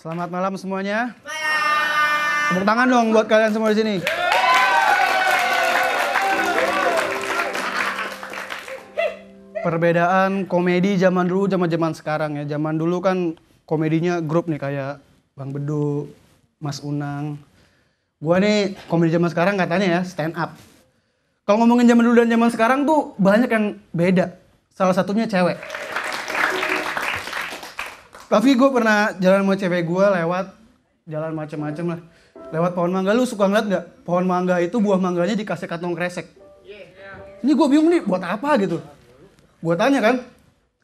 Selamat malam semuanya. Tepuk tangan dong buat kalian semua di sini. Perbedaan komedi zaman dulu sama zaman sekarang ya. Zaman dulu kan komedinya grup nih kayak Bang Bedu, Mas Unang. Gua nih komedi zaman sekarang katanya ya stand up. Kalau ngomongin zaman dulu dan zaman sekarang tuh banyak yang beda. Salah satunya cewek. Tapi gue pernah jalan sama cewek gue lewat jalan macem-macem lah. Lewat pohon mangga, lu suka ngeliat gak? Pohon mangga itu buah mangganya dikasih kantong kresek. Ini gue bingung nih buat apa gitu. Gue tanya kan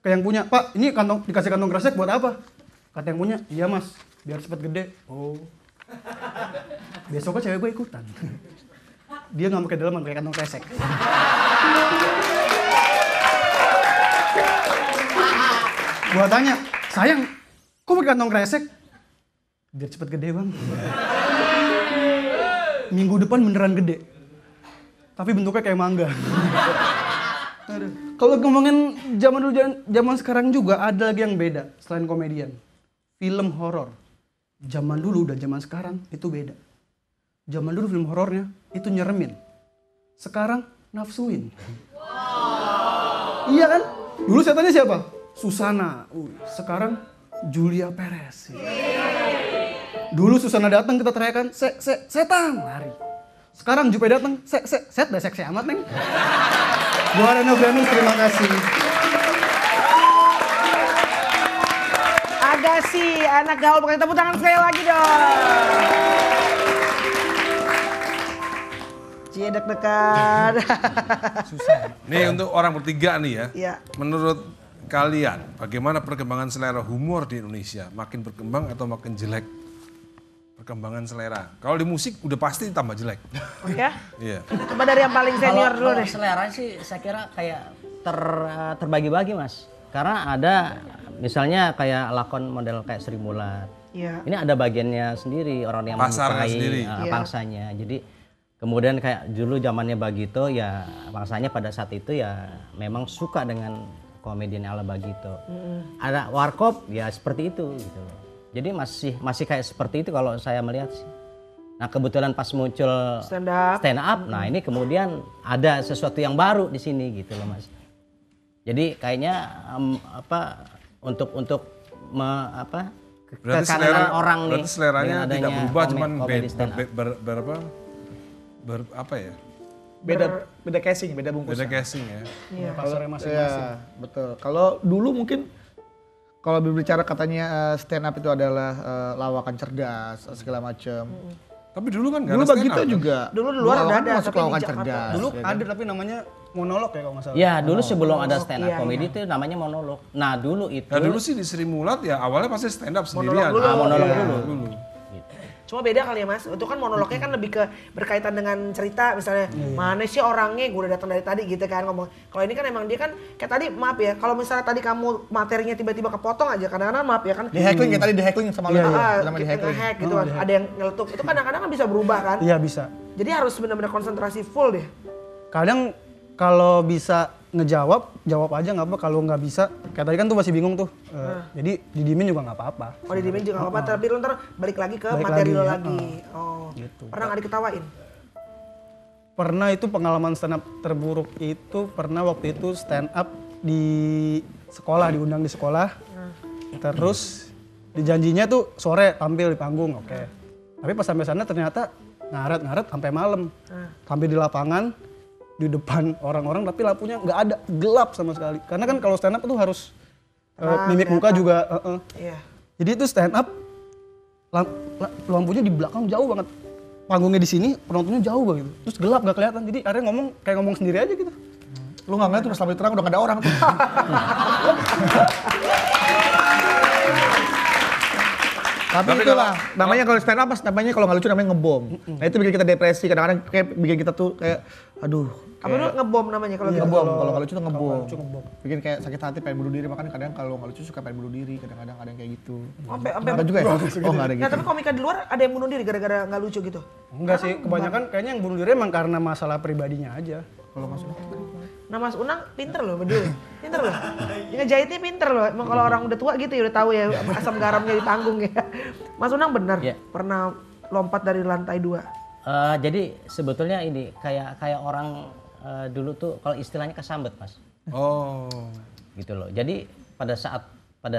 ke yang punya, Pak ini kantong dikasih kantong kresek buat apa? Kata yang punya, iya mas biar cepet gede. Oh. Besoknya cewek gue ikutan. Dia gak pakai dalaman, pakai kantong kresek. Gue tanya, sayang kok pakai kantong kresek? Biar cepet gede bang. Minggu depan beneran gede. Tapi bentuknya kayak mangga. Kalau ngomongin zaman dulu zaman sekarang juga ada lagi yang beda selain komedian. Film horor. Zaman dulu dan zaman sekarang itu beda. Zaman dulu film horornya itu nyeremin. Sekarang nafsuin. Iya kan? Dulu setannya siapa? Susana. Sekarang Julia Perez. Dulu Susana datang kita teriakan, setan, lari. Sekarang Jupe datang, set dah seksi amat neng. Gua Reno Granus, terima kasih. Agassi, anak gaul, pakai tepuk tangan sekali lagi dong. Cie deg-degan. Susah. Nih untuk orang bertiga nih ya. Iya. Menurut kalian, bagaimana perkembangan selera humor di Indonesia? Makin berkembang atau makin jelek? Perkembangan selera. Kalau di musik udah pasti tambah jelek. Oke. Iya. Coba dari yang paling senior dulu Kalau deh. selera sih saya kira kayak terbagi-bagi mas. Karena ada misalnya kayak lakon model kayak Sri Mulat. Iya. Ini ada bagiannya sendiri orang yang Pasarnya menyukai sendiri. Iya. pangsanya. Jadi kemudian kayak dulu zamannya Bagito ya pangsanya pada saat itu ya memang suka dengan komedian ala Bagito. Ada Warkop ya seperti itu gitu loh. Jadi masih kayak seperti itu kalau saya melihat sih. Nah kebetulan pas muncul Stand up. nah ini kemudian ada sesuatu yang baru di sini gitu loh mas. Jadi kayaknya untuk Berarti kekangenan orang nih. Berarti seleranya dengan tidak adanya berubah, cuman komedi stand up. apa ya? Beda casing, beda bungkusan. Beda casing ya. Iya. Pasarnya masing-masing. Iya, betul. Kalau dulu mungkin kalau berbicara katanya stand up itu adalah lawakan cerdas segala macam. Tapi dulu kan nggak Dulu ada stand Bagito up, kan? juga. Dulu di luar lawakan ada, masuk tapi di lawakan Jakarta. cerdas. Dulu ya kan? ada tapi namanya monolog ya kalau nggak salah. Ya dulu sebelum ada stand up Iya, komedi itu namanya monolog. Nah dulu itu. Nah dulu sih di Sri Mulat ya awalnya pasti stand up sendirian. dulu. Monolog Iya. dulu. Cuma beda kali ya mas, itu kan monolognya kan lebih ke berkaitan dengan cerita misalnya mana sih orangnya gue udah datang dari tadi gitu kan ngomong. Kalau ini kan emang dia kan kayak tadi maaf ya, kalau misalnya tadi kamu materinya tiba-tiba kepotong aja kadang-kadang maaf ya kan. Di heckling ya tadi di heckling sama lu. Sama di heckling. Nge-hack gitu kan, ada yang nyeletuk, itu kadang-kadang kan bisa berubah kan. Iya bisa. Jadi harus benar-benar konsentrasi full deh. Kadang kalau bisa ngejawab, jawab aja nggak apa. Kalau nggak bisa, kayak tadi kan tuh masih bingung tuh. Jadi didiemin juga nggak apa-apa. Oh di dimen juga nggak apa-apa, tapi lu ntar balik lagi ke Balik materi lagi, lo ya. lagi. Oh, Gitu. pernah nggak diketawain? Pernah itu pengalaman stand up terburuk itu pernah waktu itu stand up di sekolah, diundang di sekolah. Terus dijanjinya tuh sore tampil di panggung, oke. Tapi pas sampai sana ternyata ngaret sampai malam. Tampil di lapangan di depan orang-orang tapi lampunya nggak ada, gelap sama sekali. Karena kan kalau stand up tuh harus mimik muka juga. Iya. Jadi itu stand up lampunya di belakang jauh banget. Panggungnya di sini, penontonnya jauh banget. Terus gelap nggak kelihatan. Jadi akhirnya ngomong sendiri aja gitu. Lu nggak ngeliat tuh pas lampu terang udah nggak ada orang tuh. Tapi itulah, namanya kalau stand up, namanya kalau nggak lucu namanya ngebom. Nah itu bikin kita depresi, kadang-kadang kayak bikin kita tuh kayak, aduh. Apa dulu ngebom namanya kalau gitu? Ngebom, kalau nggak lucu tuh ngebom. Bikin kayak sakit hati pengen bunuh diri, makanya kadang kalau nggak lucu suka pengen bunuh diri, kadang-kadang ada yang kayak gitu. Sampai Ada juga ya? Oh nggak ada Nah gitu. tapi komika di luar ada yang bunuh diri gara-gara nggak lucu gitu? Enggak sih, kebanyakan kayaknya yang bunuh diri emang karena masalah pribadinya aja. Kalau masuk Nah Mas Unang pinter loh berdua, pinter loh. Ngejahitnya pinter loh. Emang kalau orang udah tua gitu ya udah tahu ya asam garamnya di panggung ya. Mas Unang bener pernah lompat dari lantai 2. Jadi sebetulnya ini kayak orang dulu tuh kalau istilahnya kesambet Mas. Oh. Gitu loh. Jadi pada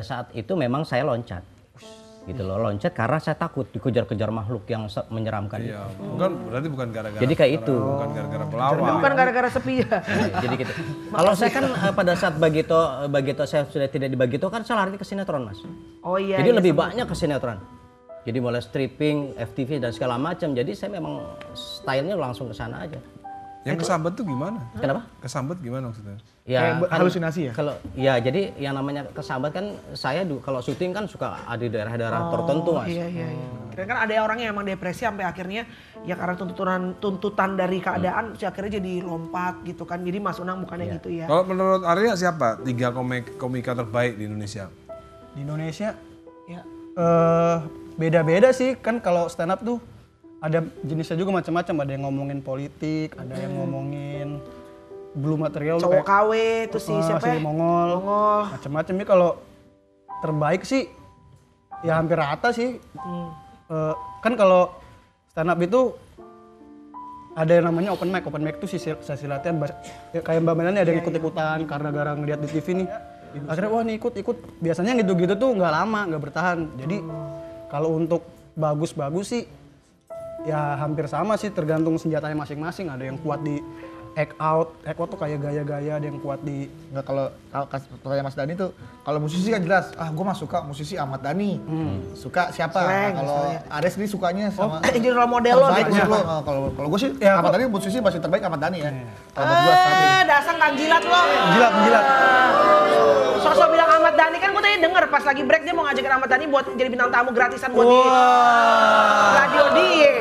saat itu memang saya loncat. Gitu loh, loncat karena saya takut dikejar-kejar makhluk yang menyeramkan. Iya, berarti bukan gara-gara. Jadi kayak itu. Bukan gara-gara pelawak. Bukan gara-gara sepi ya. Jadi gitu. Kalau saya kan pada saat Bagito saya sudah tidak di Bagito kan saya lari ke sinetron Mas. Oh iya. Jadi lebih banyak ke sinetron. Jadi mulai stripping, FTV dan segala macam. Jadi saya memang stylenya langsung ke sana aja. Yang kesambet tuh gimana? Kenapa? Kesambet gimana maksudnya? Kayak halusinasi ya? Kalau ya jadi yang namanya kesambet kan saya kalau syuting kan suka ada di daerah-daerah tertentu Mas. Iya. Kira kan ada orang yang emang depresi sampai akhirnya ya karena tuntutan dari keadaan si akhirnya jadi lompat gitu kan. Jadi Mas Unang bukannya gitu ya. Kalau menurut Arya siapa 3 komika terbaik di Indonesia? Di Indonesia Ya. beda-beda sih kan kalau stand up tuh ada jenisnya juga macam-macam, ada yang ngomongin politik, ada yang ngomongin blue material Cowok KW itu si siapa ya? Mongol. Macam-macam nih. Kalau terbaik sih ya hampir rata sih. Kan kalau stand up itu ada yang namanya open mic. Open mic itu sesi latihan ya, kayak Mbak Melani ada yang ikut-ikutan karena gara ngeliat di TV nih. Akhirnya wah nih ikut. Biasanya gitu-gitu tuh nggak lama, nggak bertahan. Jadi kalau untuk bagus-bagus sih ya hampir sama sih, tergantung senjatanya masing-masing. Ada yang kuat di act out tuh kayak gaya-gaya, ada yang kuat di Nggak, kalau pertanyaan Mas Dhani tuh, kalau musisi kan jelas, gue mah suka musisi Ahmad Dhani. Suka siapa? Slang, Kalau Ares sendiri sukanya sama Jadi role model lo terbaik gitu. menurut lo. Kalau gue sih Ya, Ahmad Dhani musisi masih terbaik Ahmad Dhani ya. Kalau buat gue saat ini. Dasar kan jilat lo. jilat. Sosok bilang Ahmad Dhani kan gue tadi denger pas lagi break dia mau ngajakin Ahmad Dhani buat jadi bintang tamu gratisan buat di radio dia.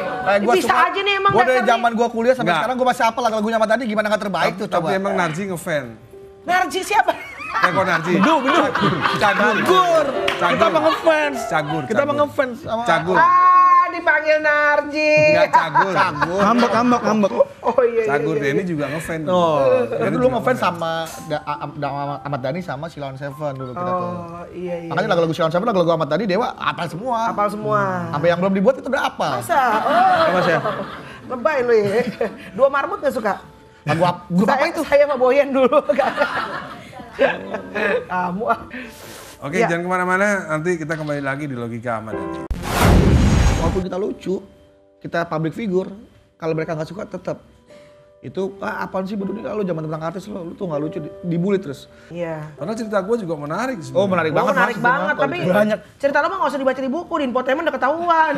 Bisa aja nih emang Gue dari dasar zaman nih. gue kuliah sampai Enggak. sekarang gue masih hafal lagu-lagunya Ahmad Dhani, gimana nggak terbaik tuh coba. Tapi emang Narji ngefan. Narji siapa? Kok Narji? Bener. Cagur. Kita mah ngefans. Cagur. Kita mah ngefans sama Cagur. Dipanggil Narji. Enggak cagur. Ngambek. Oh iya. Cagur Denny juga ngefan. Oh, Denny itu dulu juga ngefans sama Ahmad Dhani sama Silon Seven dulu kita tuh. Oh iya. Makanya lagu-lagu Silon Seven, lagu-lagu Ahmad Dhani, Dewa apal semua. Apal semua. Sampai yang belum dibuat itu udah apal. Masa? Oh. Mas ya? Lebay lu ya. Dua Marmut gak suka? Grup apa itu? Saya sama Boyen dulu. Kamu Oke, Ya. jangan kemana-mana. Nanti kita kembali lagi di Logika Ahmad Dhani. Walaupun kita lucu, kita public figure, kalau mereka nggak suka tetap itu apaan sih Beduni, kalau zaman tentang artis lu tuh nggak lucu, dibully terus. Iya. Karena cerita gue juga menarik Oh sebenarnya. menarik banget, Menarik Mas, banget, itu mah. tapi banyak. cerita lo mah gak usah dibaca di buku, di infotainment udah ketahuan.